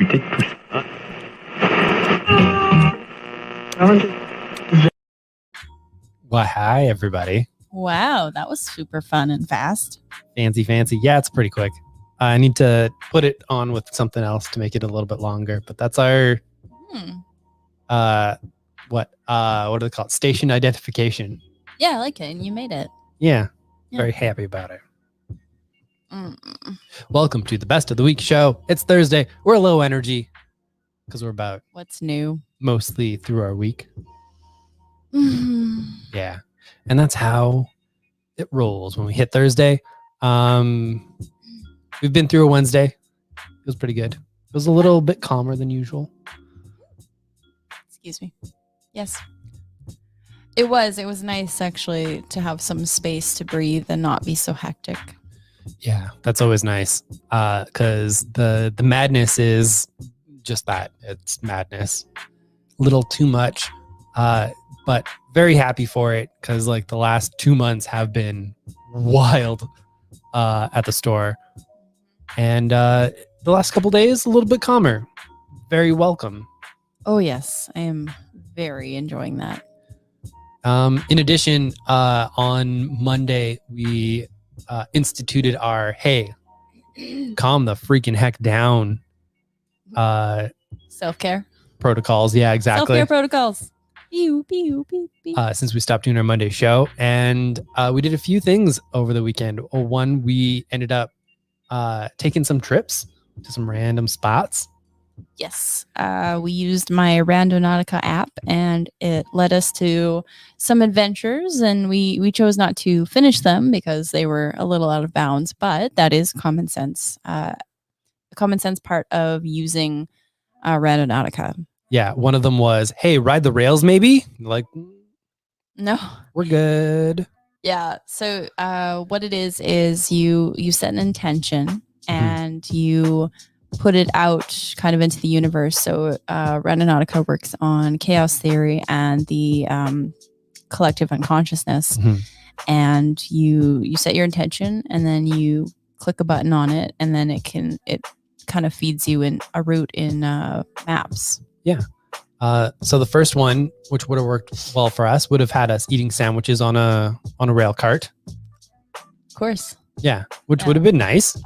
Well, hi, everybody. Wow, that was super fun and fast. Fancy. Yeah, it's pretty quick. I need to put it on with something else to make it a little bit longer, but that's our what do they call it? Station identification. Yeah, I like it, and you made it. Yeah. Very happy about it. Welcome to the Best of the Week show. It's Thursday. We're low energy because we're about what's new mostly through our week. Yeah. And that's how it rolls when we hit Thursday. We've been through a Wednesday. It was pretty good. It was a little bit calmer than usual. Excuse me. Yes. It was nice actually to have some space to breathe and not be so hectic. Yeah, that's always nice. Because the madness is just that. It's madness. A little too much. But very happy for it because like the last 2 months have been wild at the store. And the last couple days, a little bit calmer. Very welcome. Oh, yes. I am very enjoying that. In addition, on Monday, we instituted our, hey, calm the freaking heck down self-care protocols. Yeah, exactly. Self-care protocols. Pew, pew, pew, pew. Since we stopped doing our Monday show. And we did a few things over the weekend. One, we ended up taking some trips to some random spots. Yes. We used my Randonautica app and it led us to some adventures, and we chose not to finish them because they were a little out of bounds, but that is common sense. The common sense part of using Randonautica. Yeah. One of them was, hey, ride the rails maybe? Like, no. We're good. Yeah. So what it is you set an intention and you put it out kind of into the universe. So Randonautica works on chaos theory and the collective unconsciousness. And you set your intention and then you click a button on it, and then it kind of feeds you in a route in maps. Yeah. So the first one, which would have worked well for us, would have had us eating sandwiches on a rail cart. Of course. Yeah, which would have been nice.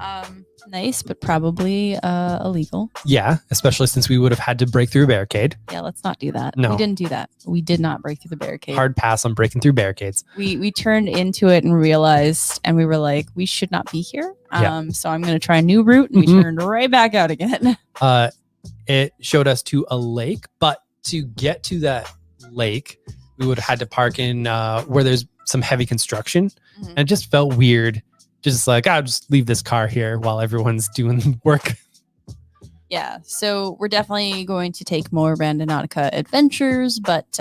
Nice, but probably illegal. Yeah, especially since we would have had to break through a barricade. Yeah, let's not do that. No. We didn't do that. We did not break through the barricade. Hard pass on breaking through barricades. We turned into it and realized, and we were like, we should not be here. So I'm going to try a new route, and we turned right back out again. It showed us to a lake, but to get to that lake, we would have had to park in where there's some heavy construction. And it just felt weird. Just like, I'll just leave this car here while everyone's doing work. Yeah, so we're definitely going to take more Randonautica adventures, but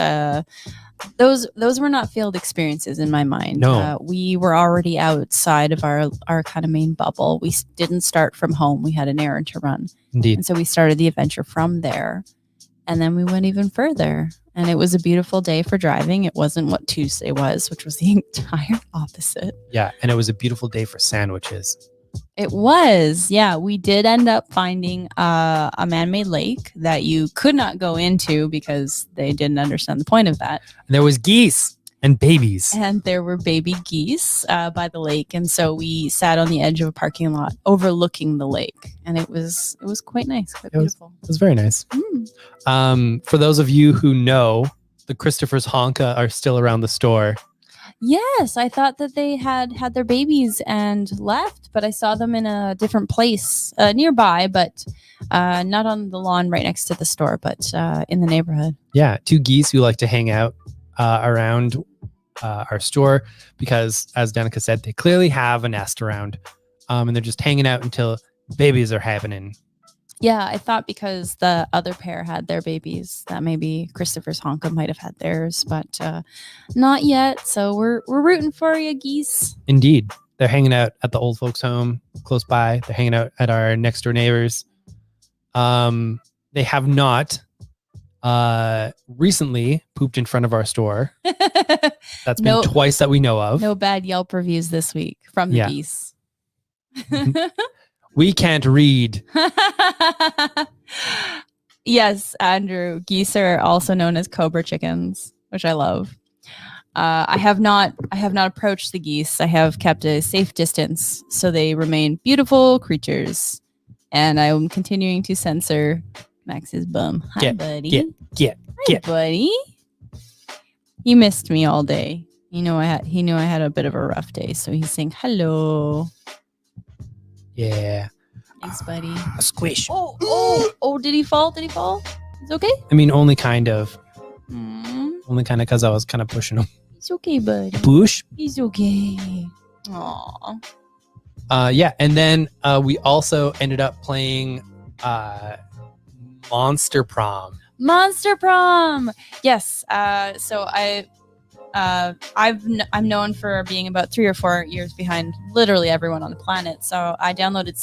those were not failed experiences in my mind. No. We were already outside of our kind of main bubble. We didn't start from home. We had an errand to run. Indeed. And so we started the adventure from there. And then we went even further. And it was a beautiful day for driving. It wasn't what Tuesday was, which was the entire opposite. Yeah, and it was a beautiful day for sandwiches. It was. Yeah, we did end up finding a man-made lake that you could not go into because they didn't understand the point of that. And there was geese and babies. And there were baby geese by the lake. And so we sat on the edge of a parking lot overlooking the lake. And it was quite nice, quite beautiful. It was very nice. For those of you who know, the Christopher's Honka are still around the store. Yes, I thought that they had their babies and left, but I saw them in a different place nearby, but not on the lawn right next to the store, but in the neighborhood. Yeah, 2 geese who like to hang out around our store because, as Danica said, they clearly have a nest around, and they're just hanging out until babies are happening. Yeah, I thought because the other pair had their babies that maybe Christopher's Honka might have had theirs, but not yet. So we're rooting for you, geese. Indeed. They're hanging out at the old folks' home close by. They're hanging out at our next door neighbors. They have not recently pooped in front of our store. That's been twice that we know of. No bad Yelp reviews this week from the geese. We can't read. Yes, Andrew. Geese are also known as cobra chickens, which I love. I have not approached the geese. I have kept a safe distance, so they remain beautiful creatures. And I am continuing to censor Max's bum. Hi, buddy. Get. Buddy. He missed me all day. He knew I had a bit of a rough day, so he's saying hello. Yeah. Thanks, buddy. A squish. Oh! Did he fall? It's okay. I mean, only kind of. Mm, Only kind of because I was kind of pushing him. it's okay, buddy. Push. He's okay. Aw. Yeah, and then we also ended up playing Monster Prom. Monster Prom. Yes. So I'm known for being about 3 or 4 years behind literally everyone on the planet. So I downloaded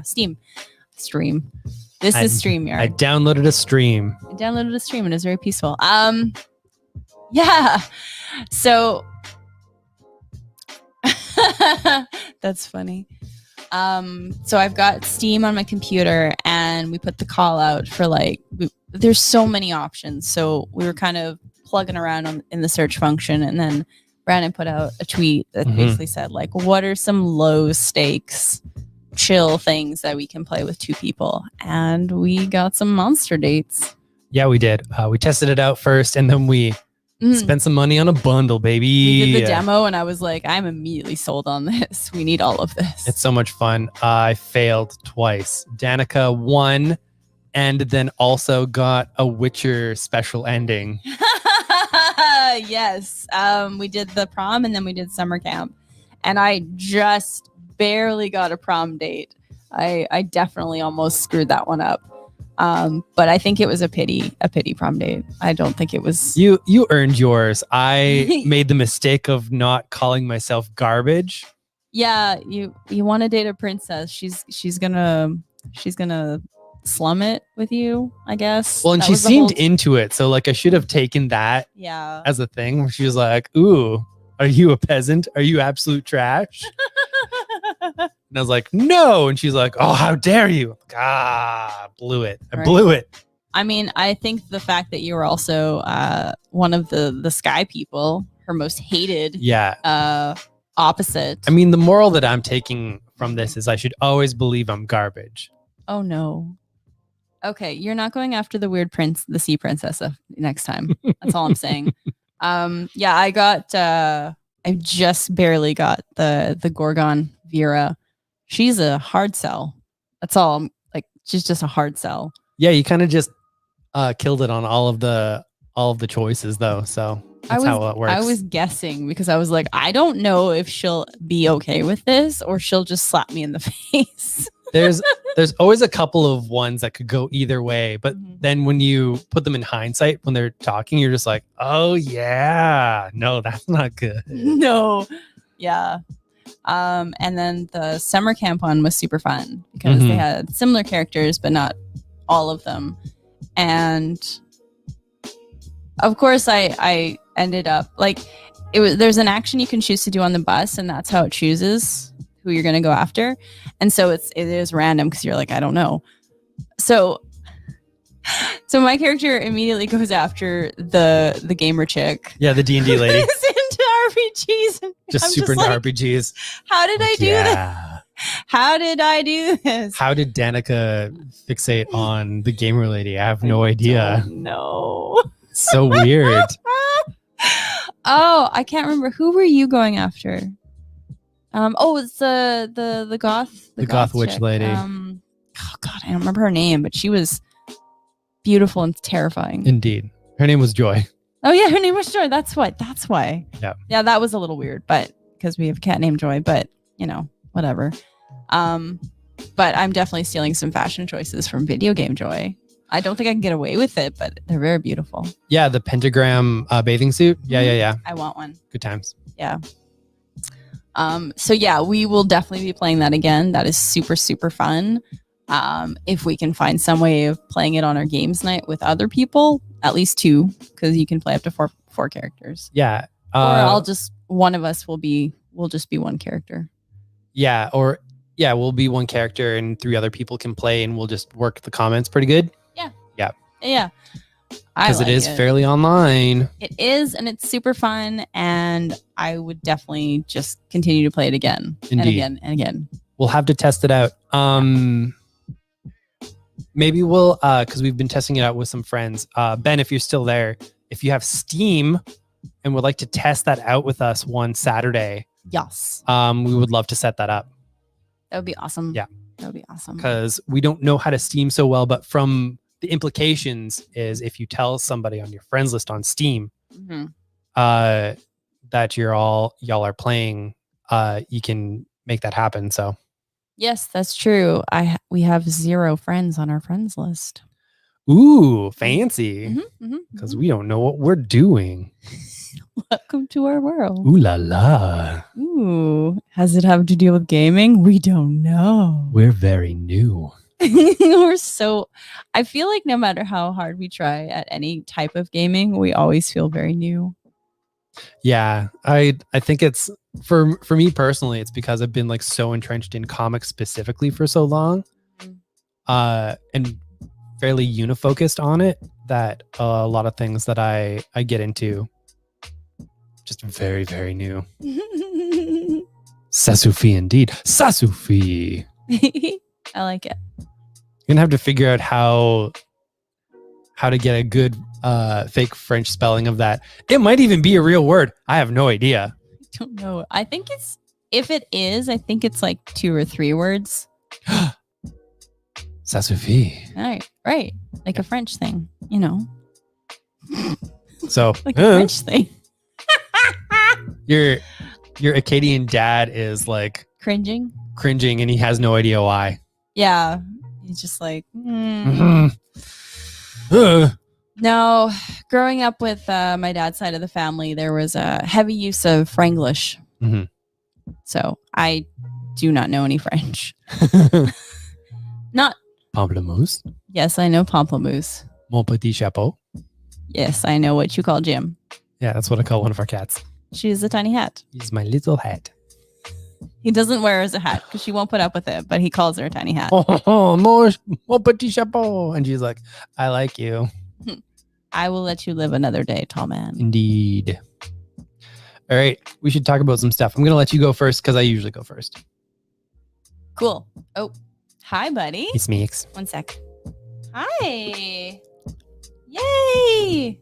Steam. Stream. This is StreamYard. I downloaded a stream. I downloaded a stream and it was very peaceful. Yeah. So that's funny. So I've got Steam on my computer and we put the call out for there's so many options. So we were kind of plugging around in the search function, and then Brandon put out a tweet that basically said what are some low stakes chill things that we can play with 2 people, and we got some monster dates. Yeah, we did. We tested it out first, and then we spent some money on a bundle, baby. We did the demo, and I was like, I'm immediately sold on this. We need all of this. It's so much fun. I failed twice. Danica won, and then also got a Witcher special ending. Yes. We did the prom, and then we did summer camp, and I just barely got a prom date. I definitely almost screwed that one up. But I think it was a pity prom date. I don't think it was. You earned yours. I made the mistake of not calling myself garbage. Yeah, you want to date a princess. She's gonna slum it with you, I guess. Well, and that she seemed into it, so I should have taken that as a thing where she was like, "Ooh, are you a peasant? Are you absolute trash?" And I was like, "No," and she's like, "Oh, how dare you!" Blew it. I blew it. I mean, I think the fact that you were also one of the sky people, her most hated opposite. I mean, the moral that I'm taking from this is I should always believe I'm garbage. Oh no. Okay, you're not going after the weird the sea princess next time. That's all I'm saying. Yeah, I just barely got the Gorgon Vera. She's a hard sell. That's all. She's just a hard sell. Yeah, you kind of just killed it on all of the choices though. So that's how it works. I was guessing because I was like, I don't know if she'll be okay with this or she'll just slap me in the face. There's always a couple of ones that could go either way, but then when you put them in hindsight, when they're talking, you're just like, oh yeah, no, that's not good. No, yeah. And then the summer camp one was super fun because they had similar characters, but not all of them. And of course, I ended up there's an action you can choose to do on the bus, and that's how it chooses who you're going to go after. And so it is random because you're like, I don't know. So my character immediately goes after the gamer chick. Yeah, the D&D lady. Who's into RPGs. Just super into RPGs. How did I do this? How did I do this? How did Danica fixate on the gamer lady? I have no idea. No. So weird. Oh, I can't remember. Who were you going after? It's the goth. The goth witch chick. lady. Oh God, I don't remember her name, but she was beautiful and terrifying. Indeed, her name was Joy. Oh yeah, her name was Joy. That's why. Yeah, that was a little weird, but because we have a cat named Joy, but whatever. But I'm definitely stealing some fashion choices from video game Joy. I don't think I can get away with it, but they're very beautiful. Yeah, the pentagram bathing suit. Yeah. I want one. Good times. Yeah. So yeah, we will definitely be playing that again. That is super, super fun. If we can find some way of playing it on our games night with other people, at least 2, because you can play up to four characters. Yeah. Or one of us will just be one character. Yeah. Or Yeah, we'll be one character and 3 other people can play, and we'll just work the comments pretty good. Yeah. Because it is fairly online. It is, and it's super fun, and I would definitely just continue to play it again and Indeed. again and again. We'll have to test it out. Maybe we'll, because we've been testing it out with some friends. Ben, if you're still there, if you have Steam and would like to test that out with us one Saturday, Yes. we would love to set that up. That would be awesome. Yeah. That would be awesome. Because we don't know how to Steam so well, but from the implications is if you tell somebody on your friends list on Steam that y'all are playing, you can make that happen. So yes, that's true. We have 0 friends on our friends list. ooh, fancy. Because we don't know what we're doing. Welcome to our world. Ooh la la. Ooh, has it have to deal with gaming? We don't know. We're very new. I feel like no matter how hard we try at any type of gaming, we always feel very new. Yeah, I think it's for me personally, it's because I've been like so entrenched in comics specifically for so long, and fairly unifocused on it that a lot of things that I get into just very, very new. Sasufi indeed. Sasufi. I like it. You're gonna have to figure out how to get a good fake French spelling of that. It might even be a real word. I have no idea. I don't know. I think if it is, I think it's like 2 or 3 words. Sasufi. Right. Like a French thing, you know. So like a French thing. Your Acadian dad is like cringing, and he has no idea why. Yeah, he's just like. No, growing up with my dad's side of the family, there was a heavy use of Franglish. So I do not know any French. Not pamplemousse. Yes, I know pamplemousse. Mon petit chapeau. Yes, I know what you call Jim. Yeah, that's what I call one of our cats. She's a tiny hat. He's my little hat. He doesn't wear her as a hat because she won't put up with it, but he calls her a tiny hat. Mon petit chapeau. And she's like, I like you. I will let you live another day, tall man. Indeed. All right. We should talk about some stuff. I'm going to let you go first because I usually go first. Cool. Oh, hi, buddy. It's Meeks. 1 sec. Hi. Yay.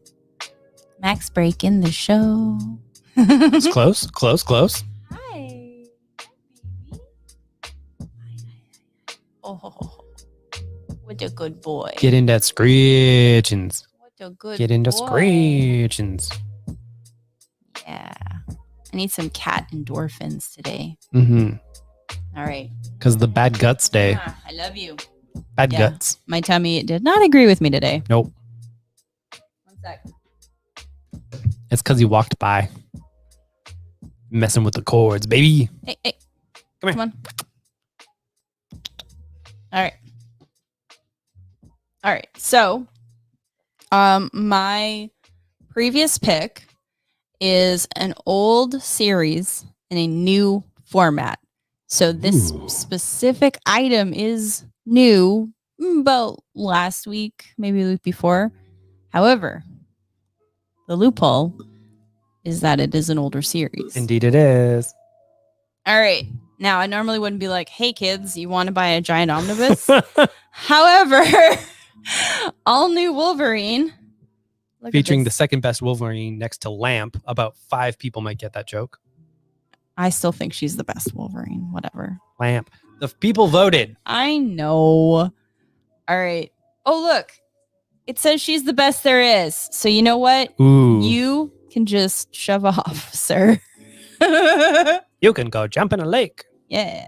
Max breaking the show. It's close. Hi, baby. Oh, what a good boy. Get in that screechings. What a good Get into boy. screechings. Yeah. I need some cat endorphins today. All right. Because the bad guts day. I love you. Bad guts. My tummy did not agree with me today. Nope. 1 sec. It's because you walked by. Messing with the cords, baby. Hey. Come on. All right. So, my previous pick is an old series in a new format. So this specific item is new about last week, maybe the week before. However, the loophole is that it is an older series. Indeed it is. All right. Now, I normally wouldn't be like, hey, kids, you want to buy a giant omnibus? However, all new Wolverine. Featuring the second best Wolverine next to Lamp. About 5 people might get that joke. I still think she's the best Wolverine. Whatever. Lamp. The people voted. I know. All right. Oh, look. It says she's the best there is. So you know what? Ooh. You can just shove off, sir. You can go jump in a lake. Yeah.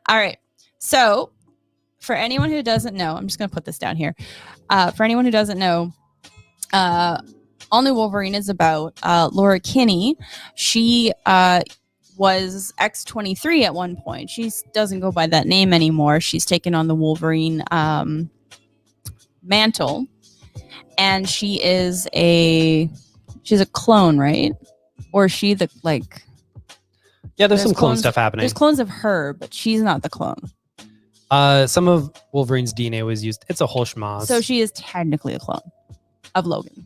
All right. So for anyone who doesn't know, I'm just going to put this down here. For anyone who doesn't know, All New Wolverine is about Laura Kinney. She was X-23 at one point. She doesn't go by that name anymore. She's taken on the Wolverine mantle. And she's a clone, right? Or is she the Yeah, there's some clone stuff happening. There's clones of her, but she's not the clone. Some of Wolverine's DNA was used. It's a whole schmoz. So she is technically a clone of Logan.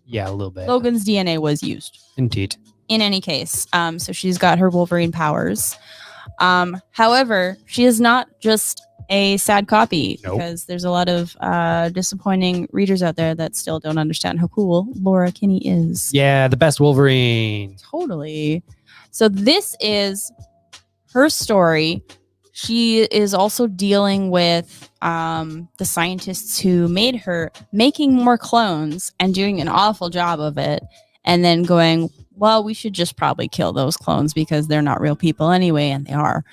Yeah, a little bit. Logan's DNA was used. Indeed. In any case, so she's got her Wolverine powers. However, she is not just a sad copy, because there's a lot of disappointing readers out there that still don't understand how cool Laura Kinney is. Yeah, the best Wolverine. Totally. So this is her story. She is also dealing with the scientists who made her, making more clones and doing an awful job of it, and then going, well, we should just probably kill those clones because they're not real people anyway, and they are.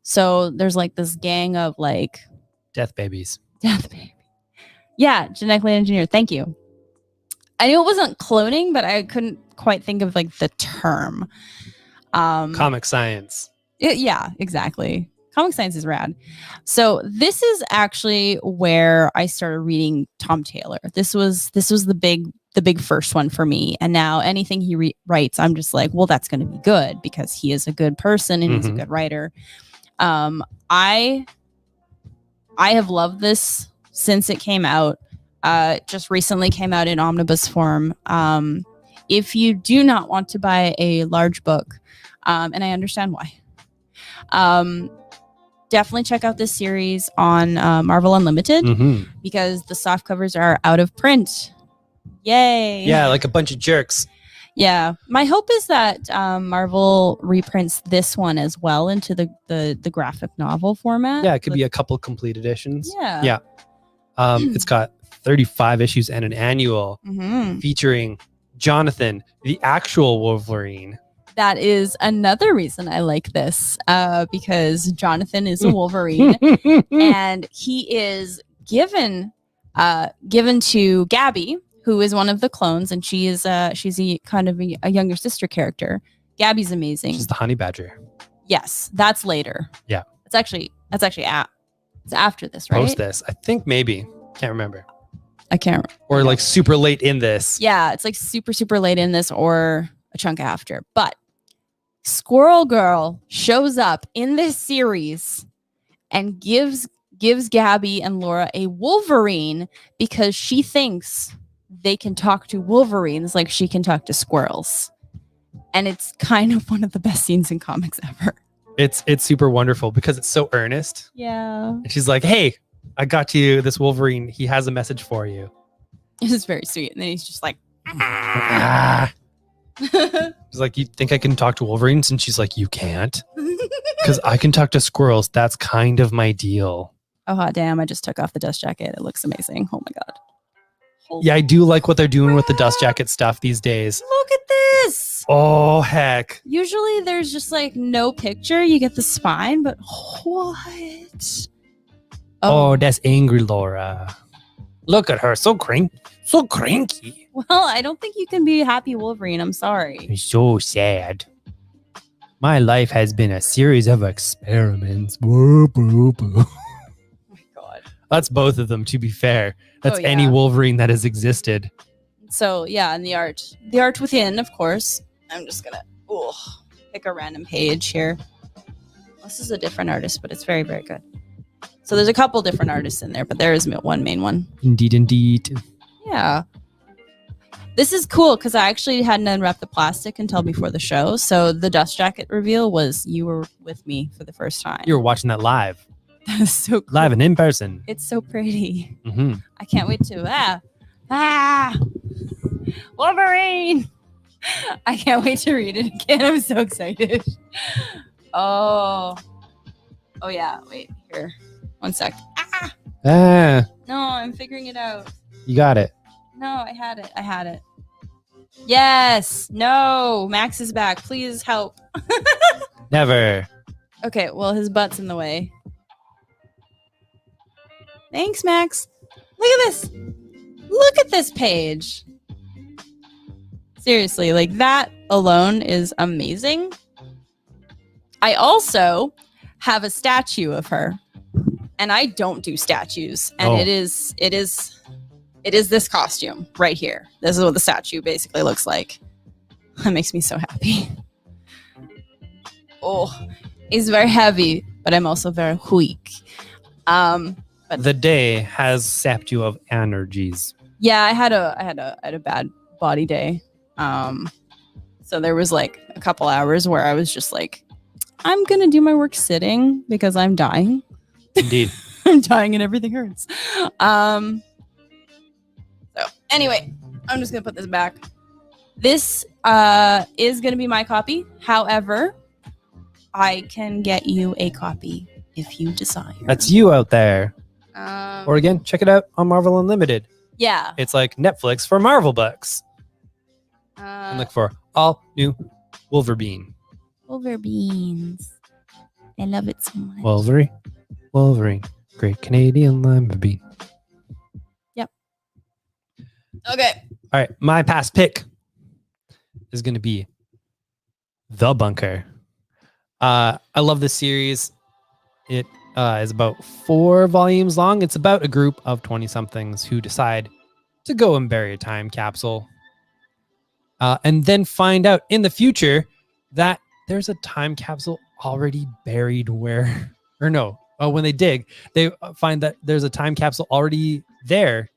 So there's like this gang of like death babies. Death baby. Yeah, genetically engineered. Thank you. I knew it wasn't cloning, but I couldn't quite think of like the term. Comic science. Yeah, exactly. Comic science is rad. So this is actually where I started reading Tom Taylor. This was the big first one for me. And now anything he writes, I'm just like, well, that's going to be good because he is a good person and he's a good writer. I have loved this since it came out. Just recently came out in omnibus form. If you do not want to buy a large book, and I understand why, definitely check out this series on Marvel Unlimited because the soft covers are out of print. Yay. Yeah, like a bunch of jerks. Yeah. My hope is that Marvel reprints this one as well into the graphic novel format. Yeah, it could be a couple complete editions. Yeah. Yeah. It's got 35 issues and an annual featuring Jonathan, the actual Wolverine. That is another reason I like this, because Jonathan is a Wolverine and he is given to Gabby, who is one of the clones, and she's a kind of a younger sister character. Gabby's amazing. She's the honey badger. Yes, that's later. Yeah. It's after this, right? Post this. I think maybe. Can't remember. I can't. Or like super late in this. Yeah, it's like super, super late in this or a chunk after. But Squirrel Girl shows up in this series and gives Gabby and Laura a Wolverine because she thinks they can talk to Wolverines like she can talk to squirrels. And it's kind of one of the best scenes in comics ever. It's super wonderful because it's so earnest. Yeah. And she's like, hey, I got you this Wolverine. He has a message for you. It was very sweet. And then he's just like, He's like, you think I can talk to Wolverines? And she's like, you can't. Because I can talk to squirrels. That's kind of my deal. Oh, hot damn. I just took off the dust jacket. It looks amazing. Oh my God. Yeah, I do like what they're doing with the dust jacket stuff these days. Look at this. Oh, heck. Usually there's just like no picture. You get the spine, but what? Oh, that's angry Laura. Look at her. So cranky. Well, I don't think you can be happy Wolverine. I'm sorry. It's so sad. My life has been a series of experiments. Boo, boo, boo. Oh my God. That's both of them, to be fair. That's Oh, yeah. any Wolverine that has existed. So, yeah, and the art within, of course. I'm just going to pick a random page here. This is a different artist, but it's very, very good. So there's a couple different artists in there, but there is one main one. Indeed. Yeah. This is cool because I actually hadn't unwrapped the plastic until before the show. So the dust jacket reveal was you were with me for the first time. You were watching that live. That is so cool. Live and in person. It's so pretty. Mm-hmm. I can't wait to Wolverine. I can't wait to read it again. I'm so excited. Oh yeah. Wait here. 1 sec. Ah, No, I'm figuring it out. you got it. No, I had it. Yes. No. Max is back. Please help. Never. Okay. Well, his butt's in the way. Thanks, Max. Look at this. Look at this page. Seriously, like that alone is amazing. I also have a statue of her, and I don't do statues, and it is this costume right here. This is what the statue basically looks like. That makes me so happy. it's very heavy, but I'm also very weak. The day has sapped you of energies. Yeah, I had a bad body day. So there was like a couple hours where I was just like, I'm gonna do my work sitting because I'm dying. Indeed. I'm dying and everything hurts. So anyway, I'm just gonna put this back. This is gonna be my copy. However, I can get you a copy if you desire. That's you out there. Or again, check it out on Marvel Unlimited. Yeah. It's like Netflix for Marvel books. And look for all new Wolverine. Wolverines. I love it so much. Wolverine. Great Canadian lima bean. Yep. Okay. All right. My past pick is going to be The Bunker. I love this series. It is about 4 volumes long. It's about a group of 20-somethings who decide to go and bury a time capsule. And then find out in the future that there's a time capsule already buried when they dig, they find that there's a time capsule already there,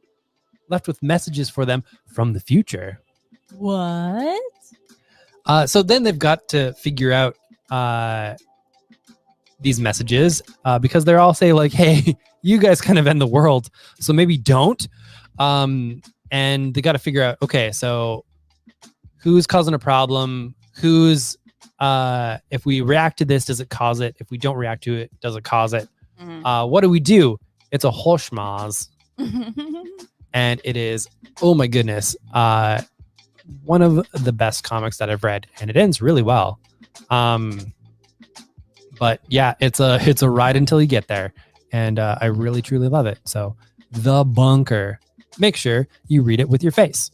left with messages for them from the future. What? So then they've got to figure out these messages because they're all say like, hey, you guys kind of end the world, so maybe don't. And they got to figure out, okay, so who's causing a problem? Who's if we react to this, does it cause it? If we don't react to it, does it cause it? Mm-hmm. What do we do? It's a whole schmoz. And it is, oh my goodness, one of the best comics that I've read, and it ends really well. But yeah, it's a ride until you get there, and I really truly love it. So, The Bunker. Make sure you read it with your face.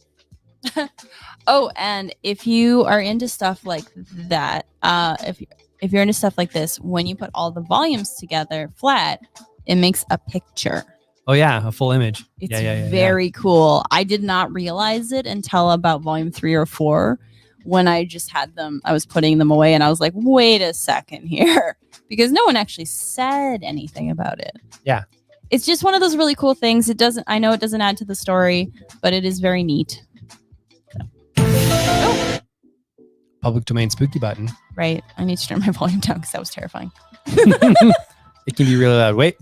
Oh, and if you are into stuff like that, if you're into stuff like this, when you put all the volumes together flat, it makes a picture. Oh yeah, a full image. It's very cool. I did not realize it until about volume 3 or 4 when I just had them. I was putting them away and I was like, wait a second here, because no one actually said anything about it. Yeah. It's just one of those really cool things. I know it doesn't add to the story, but it is very neat. Public domain spooky button. Right. I need to turn my volume down because that was terrifying. It can be really loud. Wait.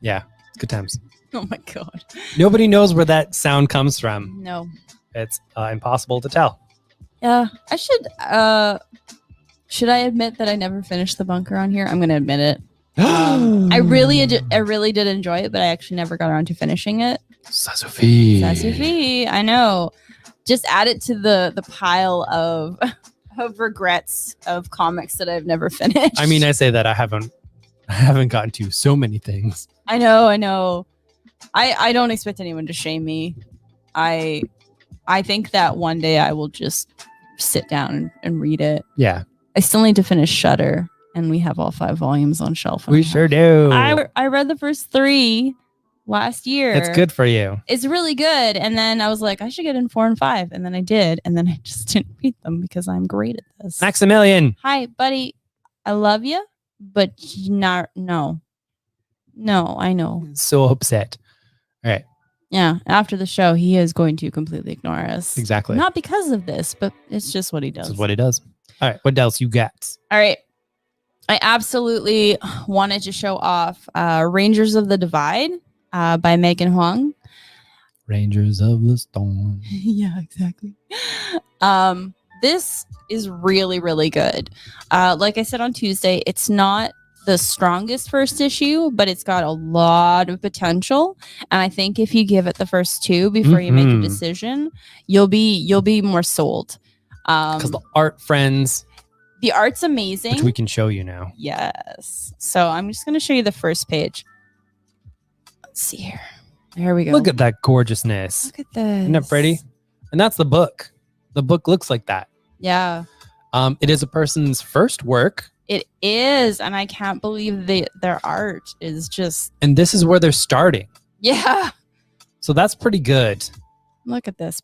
Yeah. It's good times. Oh my God. Nobody knows where that sound comes from. No. It's impossible to tell. Yeah. Should I admit that I never finished The Bunker on here? I'm going to admit it. I really did enjoy it, but I actually never got around to finishing it. Sassy, I know. Just add it to the pile of regrets of comics that I've never finished. I mean, I say that I haven't gotten to so many things. I know. I don't expect anyone to shame me. I think that one day I will just sit down and read it. Yeah. I still need to finish Shudder, and we have all 5 volumes on shelf. We sure do. I read the first 3 last year. It's good for you. It's really good. And then I was like, I should get in 4 and 5. And then I did. And then I just didn't read them because I'm great at this. Maximilian. Hi, buddy. I love you, but no, I know. So upset. All right. Yeah. After the show, he is going to completely ignore us. Exactly. Not because of this, but it's just what he does. This is what he does. All right. What else you got? All right. I absolutely wanted to show off Rangers of the Divide by Megan Huang. Rangers of the Storm. Yeah, exactly. This is really, really good. Like I said on Tuesday, it's not the strongest first issue, but it's got a lot of potential. And I think if you give it the first 2 before you make a decision, you'll be more sold. Because the art, friends. The art's amazing. Which we can show you now. Yes. So I'm just going to show you the first page. Let's see here. There we go. Look at that gorgeousness. Look at this. Isn't that pretty? And that's the book. The book looks like that. Yeah. It is a person's first work. It is. And I can't believe their art is just... And this is where they're starting. Yeah. So that's pretty good. Look at this.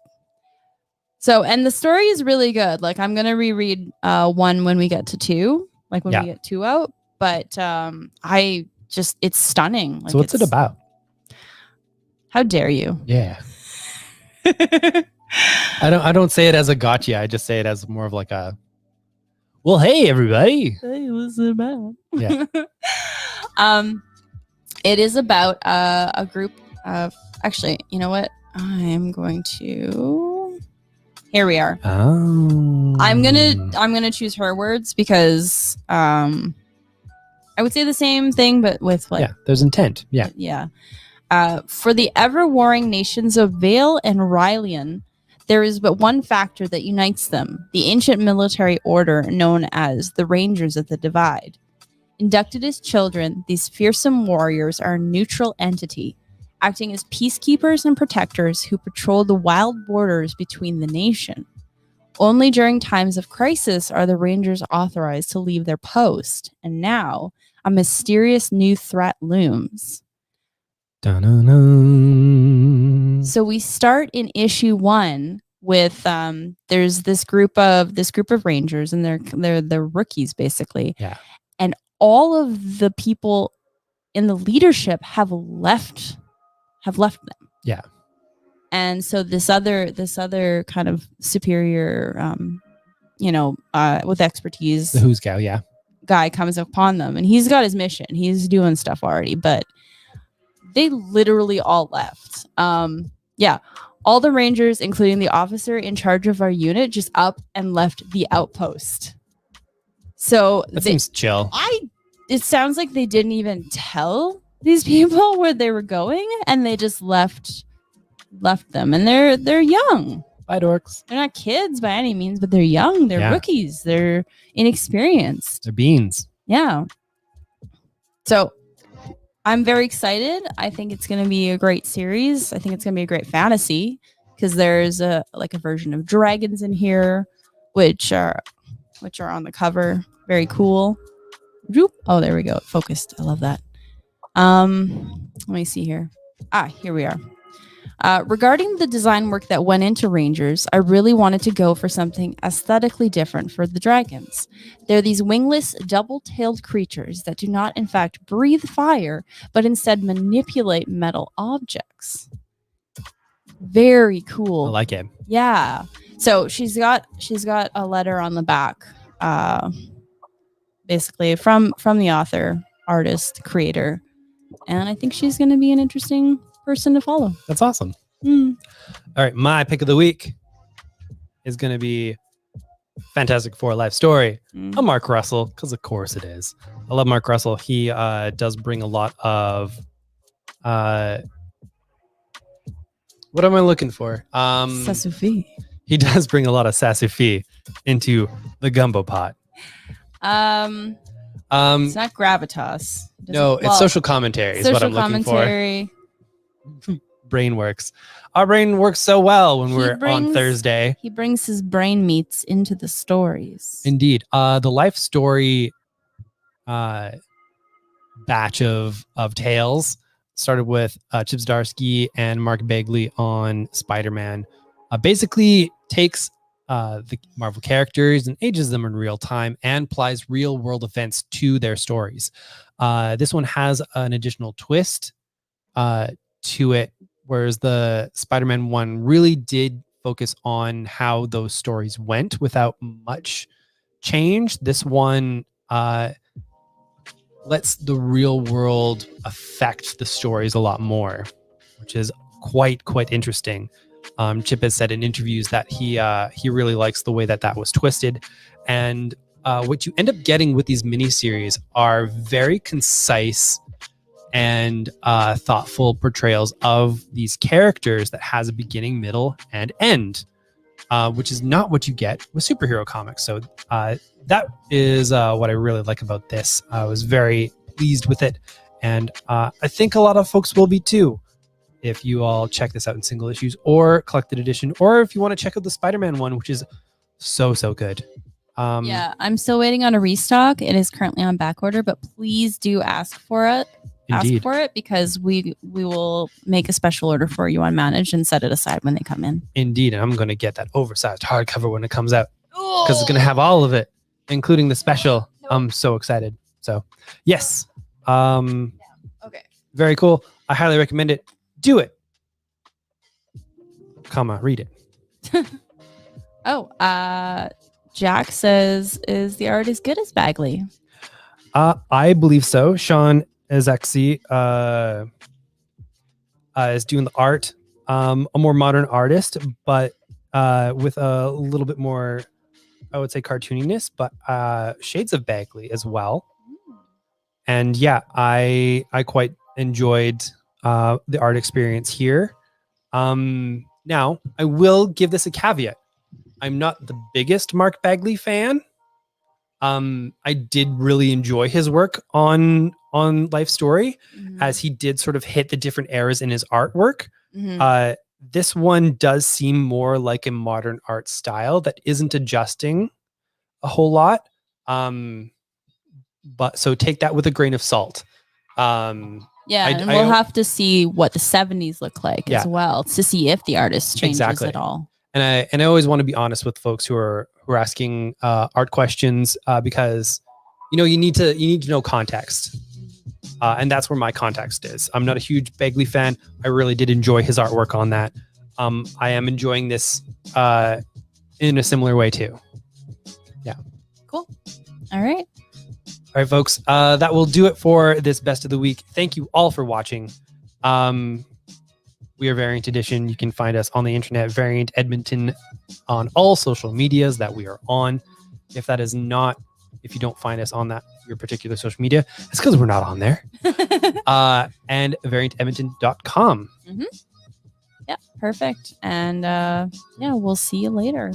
So, and the story is really good. Like, I'm gonna reread 1 when we get to 2, like when we get 2 out. But I just, it's stunning. Like, so what's it about? How dare you? Yeah. I don't say it as a gotcha. I just say it as more of like a, well, hey everybody. Hey, what's it about? Yeah. It is about a group of, actually, you know what? I'm going to, here we are. Oh. I'm gonna choose her words because I would say the same thing, but with like, yeah, there's intent. Yeah. Yeah. For the ever-warring nations of Vale and Rylian, there is but one factor that unites them, the ancient military order known as the Rangers of the Divide. Inducted as children, these fearsome warriors are a neutral entity, acting as peacekeepers and protectors who patrol the wild borders between the nation. Only during times of crisis are the Rangers authorized to leave their post, and now a mysterious new threat looms. Dun-dun-dun. So we start in issue 1 with there's this group of Rangers, and they're rookies basically. Yeah. And all of the people in the leadership have left them. Yeah. And so this other kind of superior with expertise, The Who's Gal, yeah. guy comes upon them, and he's got his mission. He's doing stuff already, but they literally all left. All the Rangers, including the officer in charge of our unit, just up and left the outpost. So that seems chill. It sounds like they didn't even tell these people where they were going, and they just left them. And they're young. Bye, dorks. They're not kids by any means, but they're young. They're rookies. They're inexperienced. They're beans. Yeah. So I'm very excited. I think it's going to be a great series. I think it's going to be a great fantasy because there's a version of dragons in here, which are on the cover. Very cool. Oh, there we go. It focused. I love that. Let me see here. Here we are. Regarding the design work that went into Rangers, I really wanted to go for something aesthetically different for the dragons. They're these wingless, double-tailed creatures that do not, in fact, breathe fire, but instead manipulate metal objects. Very cool. I like it. Yeah. So she's got a letter on the back, basically from the author, artist, creator, and I think she's going to be an interesting person to follow. That's awesome. All right, my pick of the week is going to be Fantastic Four Life Story of Mark Russell, because of course it is. I love Mark Russell. He does bring a lot of what am I looking for? Sasufi. He does bring a lot of Sasufi into the gumbo pot. It's not gravitas. No, it's social commentary is what I'm looking for. Brain works. Our brain works so well when we're on Thursday. He brings his brain meats into the stories. Indeed. The life story batch of tales started with Chip Zdarsky and Mark Bagley on Spider-Man. Basically takes the Marvel characters and ages them in real time and applies real world events to their stories. This one has an additional twist to it, whereas the Spider-Man one really did focus on how those stories went without much change. This one lets the real world affect the stories a lot more, which is quite interesting. Chip has said in interviews that he really likes the way that was twisted, and what you end up getting with these miniseries are very concise and thoughtful portrayals of these characters that has a beginning, middle, and end, which is not what you get with superhero comics. So that is what I really like about this. I was very pleased with it, and I think a lot of folks will be too, if you all check this out in single issues or collected edition, or if you want to check out the Spider-Man one, which is so good. Yeah, I'm still waiting on a restock. It is currently on back order, but please do ask for it. Indeed. ask for it, because we will make a special order for you on Manage and set it aside when they come in. Indeed. And I'm going to get that oversized hardcover when it comes out because it's going to have all of it, including the special. I'm so excited. So, yes. Okay. Very cool. I highly recommend it. Do it. Read it. Jack says, is the art as good as Bagley? I believe so. Sean is actually is doing the art. A more modern artist, but with a little bit more, I would say, cartooniness, but shades of Bagley as well. And yeah, I quite enjoyed the art experience here. Now, I will give this a caveat. I'm not the biggest Mark Bagley fan. I did really enjoy his work on Life Story, as he did sort of hit the different eras in his artwork. This one does seem more like a modern art style that isn't adjusting a whole lot. But so take that with a grain of salt. And we'll have to see what the 70s look like as well, to see if the artist changes at all. And I always want to be honest with folks who are asking art questions, because you need to know context, and that's where my context is. I'm not a huge Bagley fan. I really did enjoy his artwork on that. I am enjoying this in a similar way too. Yeah. Cool. All right, folks. That will do it for this Best of the Week. Thank you all for watching. We are Variant Edition. You can find us on the internet, Variant Edmonton, on all social medias that we are on. If you don't find us on your particular social media, it's because we're not on there. And variantedmonton.com. Yeah, perfect. And we'll see you later.